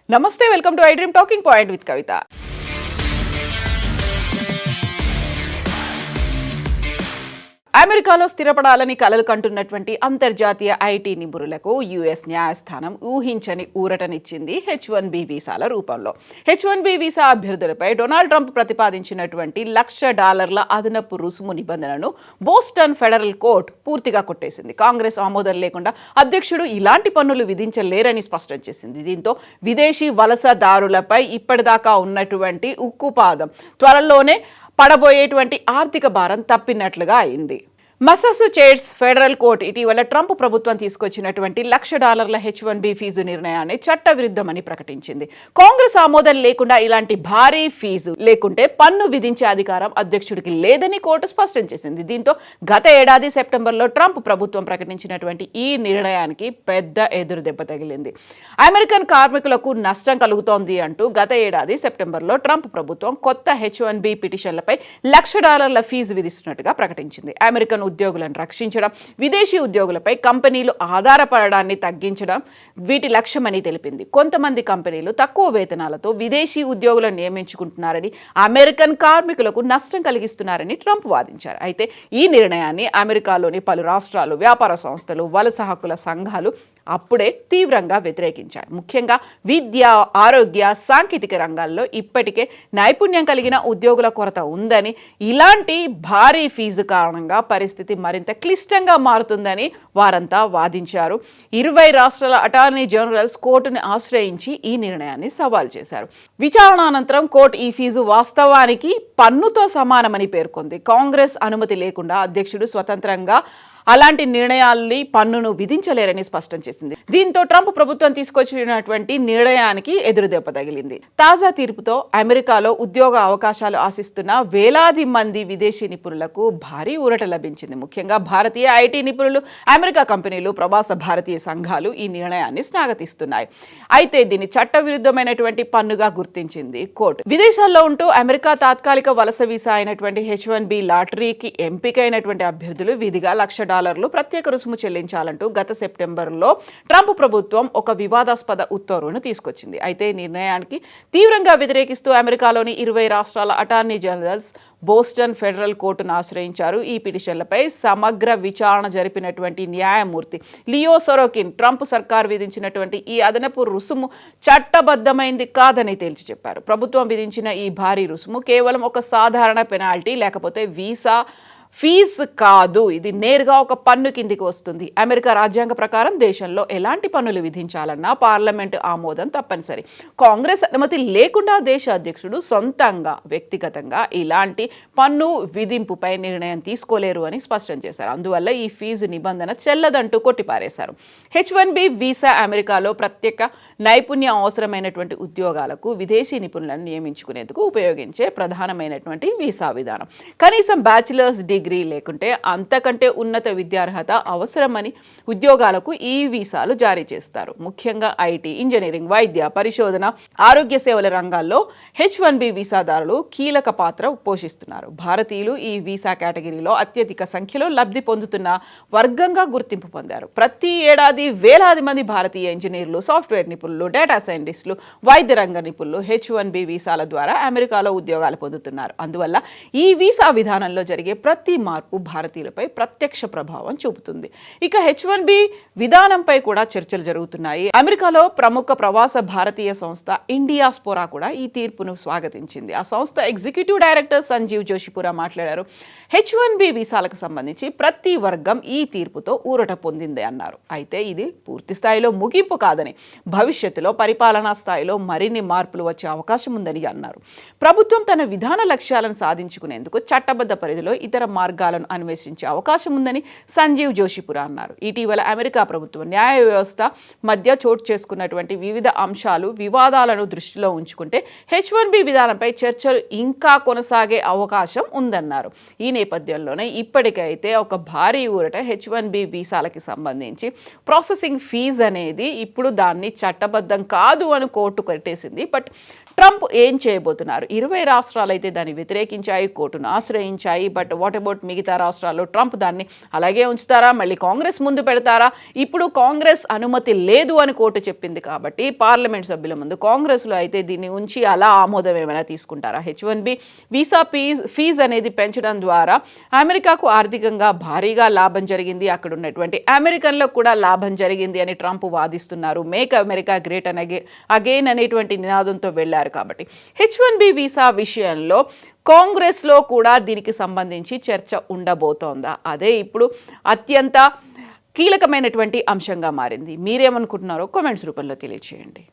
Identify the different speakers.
Speaker 1: నమస్తే, welcome to I dream talking point with Kavitha. అమెరికాలో స్థిరపడాలని కలలు కంటున్నటువంటి అంతర్జాతీయ ఐటీ నిపుణులకు యుఎస్ న్యాయస్థానం ఊహించని ఊరటనిచ్చింది H1B వీసాల రూపంలో. H1B వీసా అభ్యర్థులపై డొనాల్డ్ ట్రంప్ ప్రతిపాదించినటువంటి $1,00,000 అదనపు రుసుము నిబంధనను బోస్టన్ ఫెడరల్ కోర్టు పూర్తిగా కొట్టేసింది. కాంగ్రెస్ ఆమోదం లేకుండా అధ్యక్షుడు ఇలాంటి పన్నులు విధించలేరని స్పష్టం చేసింది. దీంతో విదేశీ వలసదారులపై ఇప్పటిదాకా ఉన్నటువంటి ఉక్కుపాదం త్వరలోనే పడబోయేటువంటి ఆర్థిక భారం తప్పినట్లుగా అయింది. మసాచుసెట్స్ ఫెడరల్ కోర్టు ఇటీవల ట్రంప్ ప్రభుత్వం తీసుకొచ్చినటువంటి $1,00,000 H1B ఫీజు నిర్ణయాన్ని చట్టవిరుద్ధమని ప్రకటించింది. కాంగ్రెస్ ఆమోదం లేకుండా ఇలాంటి భారీ ఫీజు లేకుంటే పన్ను విధించే అధికారం అధ్యక్షుడికి లేదని కోర్టు స్పష్టం చేసింది. దీంతో గత ఏడాది సెప్టెంబర్లో ట్రంప్ ప్రభుత్వం ప్రకటించినటువంటి ఈ నిర్ణయానికి పెద్ద ఎదురు దెబ్బ తగిలింది. అమెరికన్ కార్మికులకు నష్టం కలుగుతోంది అంటూ గత ఏడాది సెప్టెంబర్లో ట్రంప్ ప్రభుత్వం కొత్త H1B పిటిషన్లపై $1,00,000 ఫీజు విధిస్తున్నట్టుగా ప్రకటించింది. అమెరికన్ ఉద్యోగులను రక్షించడం, విదేశీ ఉద్యోగులపై కంపెనీలు ఆధారపడడాన్ని తగ్గించడం వీటి లక్ష్యమని తెలిపింది. కొంతమంది కంపెనీలు తక్కువ వేతనాలతో విదేశీ ఉద్యోగులను నియమించుకుంటున్నారని, అమెరికన్ కార్మికులకు నష్టం కలిగిస్తున్నారని ట్రంప్ వాదించారు. అయితే ఈ నిర్ణయాన్ని అమెరికాలోని పలు రాష్ట్రాలు, వ్యాపార సంస్థలు, వలస హక్కుల సంఘాలు అప్పుడే తీవ్రంగా వ్యతిరేకించారు. ముఖ్యంగా విద్య, ఆరోగ్య, సాంకేతిక రంగాల్లో ఇప్పటికే నైపుణ్యం కలిగిన ఉద్యోగుల కొరత ఉందని, ఇలాంటి భారీ ఫీజు కారణంగా పరిస్థితి మరింత క్లిష్టంగా మారుతుందని వారంతా వాదించారు. 20 రాష్ట్రాల అటార్నీ జనరల్స్ కోర్టును ఆశ్రయించి ఈ నిర్ణయాన్ని సవాల్ చేశారు. విచారణ అనంతరం కోర్టు ఈ ఫీజు వాస్తవానికి పన్నుతో సమానమని పేర్కొంది. కాంగ్రెస్ అనుమతి లేకుండా అధ్యక్షుడు స్వతంత్రంగా అలాంటి నిర్ణయాల్ని పన్నును విధించలేరని స్పష్టం చేసింది. దీంతో ట్రంప్ ప్రభుత్వం తీసుకొచ్చినటువంటి నిర్ణయానికి ఎదురుదెబ్బ తగిలింది. తాజా తీర్పుతో అమెరికాలో ఉద్యోగ అవకాశాలు ఆశిస్తున్న వేలాది మంది విదేశీ నిపుణులకు భారీ ఊరట లభించింది. ముఖ్యంగా భారతీయ ఐటీ నిపుణులు, అమెరికా కంపెనీలు, ప్రవాస భారతీయ సంఘాలు ఈ నిర్ణయాన్ని స్వాగతిస్తున్నాయి. అయితే దీన్ని చట్టవిరుద్ధమైనటువంటి పన్నుగా గుర్తించింది కోర్టు. విదేశాల్లో ఉంటూ అమెరికా తాత్కాలిక వలస వీసా అయినటువంటి H1B లాటరీకి ఎంపికైనటువంటి అభ్యర్థులు విధిగా $1,00,000 ప్రత్యేక రుసుము చెల్లించాలంటూ గత సెప్టెంబర్లో ట్రంప్ ప్రభుత్వం ఒక వివాదాస్పద ఉత్తర్వును తీసుకొచ్చింది. అయితే నిర్ణయానికి తీవ్రంగా వ్యతిరేకిస్తూ అమెరికాలోని 20 రాష్ట్రాల అటార్నీ జనరల్స్ బోస్టన్ ఫెడరల్ కోర్టును ఆశ్రయించారు. ఈ పిటిషన్లపై సమగ్ర విచారణ జరిపినటువంటి న్యాయమూర్తి లియో సరోకిన్ ట్రంప్ సర్కార్ విధించినటువంటి ఈ అదనపు రుసుము చట్టబద్ధమైంది కాదని తేల్చి చెప్పారు. ప్రభుత్వం విధించిన ఈ భారీ రుసుము కేవలం ఒక సాధారణ పెనాల్టీ లేకపోతే వీసా ఫీజు కాదు, ఇది నేరుగా ఒక పన్ను కిందికి వస్తుంది. అమెరికా రాజ్యాంగ ప్రకారం దేశంలో ఎలాంటి పన్నులు విధించాలన్నా పార్లమెంటు ఆమోదం తప్పనిసరి. కాంగ్రెస్ అనుమతి లేకుండా దేశ అధ్యక్షుడు సొంతంగా వ్యక్తిగతంగా ఇలాంటి పన్ను విధింపుపై నిర్ణయం తీసుకోలేరు అని స్పష్టం చేశారు. అందువల్ల ఈ ఫీజు నిబంధన చెల్లదంటూ కొట్టిపారేశారు. H1B వీసా అమెరికాలో ప్రత్యేక నైపుణ్యం అవసరమైనటువంటి ఉద్యోగాలకు విదేశీ నిపుణులను నియమించుకునేందుకు ఉపయోగించే ప్రధానమైనటువంటి వీసా విధానం. కనీసం బ్యాచిలర్స్ డిగ్రీ లేకుంటే అంతకంటే ఉన్నత విద్యార్హత అవసరమని ఉద్యోగాలకు ఈ వీసాలు జారీ చేస్తారు. ముఖ్యంగా ఐటీ, ఇంజనీరింగ్, వైద్య, పరిశోధన, ఆరోగ్య సేవల రంగాల్లో H1B వీసాదారులు కీలక పాత్ర పోషిస్తున్నారు. భారతీయులు ఈ వీసా కేటగిరీలో అత్యధిక సంఖ్యలో లబ్ధి పొందుతున్న వర్గంగా గుర్తింపు పొందారు. ప్రతి ఏడాది వేలాది మంది భారతీయ ఇంజనీర్లు, సాఫ్ట్వేర్ నిపుణులు, డేటా సైంటిస్టులు, వైద్య రంగ నిపుణులు H1B వీసాల ద్వారా అమెరికాలో ఉద్యోగాలు పొందుతున్నారు. అందువల్ల ఈ వీసా విధానంలో జరిగే ప్రతి మార్పు భారతీయులపై ప్రత్యక్ష ప్రభావం చూపుతుంది. ఇక H1B విధానంపై కూడా చర్చలు జరుగుతున్నాయి. అమెరికాలో ప్రముఖ ప్రవాస భారతీయ సంస్థ ఇండియాస్పోరా కూడా ఈ తీర్పును స్వాగతించింది. ఆ సంస్థ ఎగ్జిక్యూటివ్ డైరెక్టర్ సంజీవ్ జోషిపురా మాట్లాడారు. H1B వీసాలకు సంబంధించి ప్రతి వర్గం ఈ తీర్పుతో ఊరట పొందింది అన్నారు. అయితే ఇది పూర్తి స్థాయిలో ముగింపు కాదని, భవిష్యత్తులో పరిపాలనా స్థాయిలో మరిన్ని మార్పులు వచ్చే అవకాశం ఉందని అన్నారు. ప్రభుత్వం తన విధాన లక్ష్యాలను సాధించుకునేందుకు చట్టబద్ధ పరిధిలో ఇతర మార్గాలను అన్వేషించే అవకాశం ఉందని సంజీవ్ జోషిపురా అన్నారు. ఇటీవల అమెరికా ప్రభుత్వం న్యాయ వ్యవస్థ మధ్య చోటు చేసుకున్నటువంటి వివిధ అంశాలు, వివాదాలను దృష్టిలో ఉంచుకుంటే H1B విధానంపై చర్చలు ఇంకా కొనసాగే అవకాశం ఉందన్నారు. ఈ నేపథ్యంలోనే ఇప్పటికైతే ఒక భారీ ఊరట H1B వీసాలకి సంబంధించి ప్రాసెసింగ్ ఫీజు అనేది ఇప్పుడు దాన్ని చట్టబద్ధం కాదు అని కోర్టు కట్టేసింది. బట్ ట్రంప్ ఏం చేయబోతున్నారు? 20 రాష్ట్రాలు అయితే దాన్ని వ్యతిరేకించాయి, కోర్టును ఆశ్రయించాయి. బట్ వాట్ అబౌట్ మిగతా రాష్ట్రాల్లో? ట్రంప్ దాన్ని అలాగే ఉంచుతారా, మళ్ళీ కాంగ్రెస్ ముందు పెడతారా? ఇప్పుడు కాంగ్రెస్ అనుమతి లేదు అని కోర్టు చెప్పింది కాబట్టి పార్లమెంట్ సభ్యుల ముందు కాంగ్రెస్లో అయితే దీన్ని ఉంచి అలా ఆమోదం ఏమైనా తీసుకుంటారా? H1B వీసా ఫీజు అనేది పెంచడం ద్వారా అమెరికాకు ఆర్థికంగా భారీగా లాభం జరిగింది, అక్కడ ఉన్నటువంటి అమెరికన్లకు కూడా లాభం జరిగింది అని ట్రంప్ వాదిస్తున్నారు. మేక్ అమెరికా గ్రేట్ అగైన్ అనేటువంటి నినాదంతో వెళ్ళారు. కాబట్టి H1B వీసా విషయంలో కాంగ్రెస్లో కూడా దీనికి సంబంధించి చర్చ ఉండబోతోందా? అదే ఇప్పుడు అత్యంత కీలకమైనటువంటి అంశంగా మారింది. మీరేమనుకుంటున్నారో కామెంట్స్ రూపంలో తెలియజేయండి.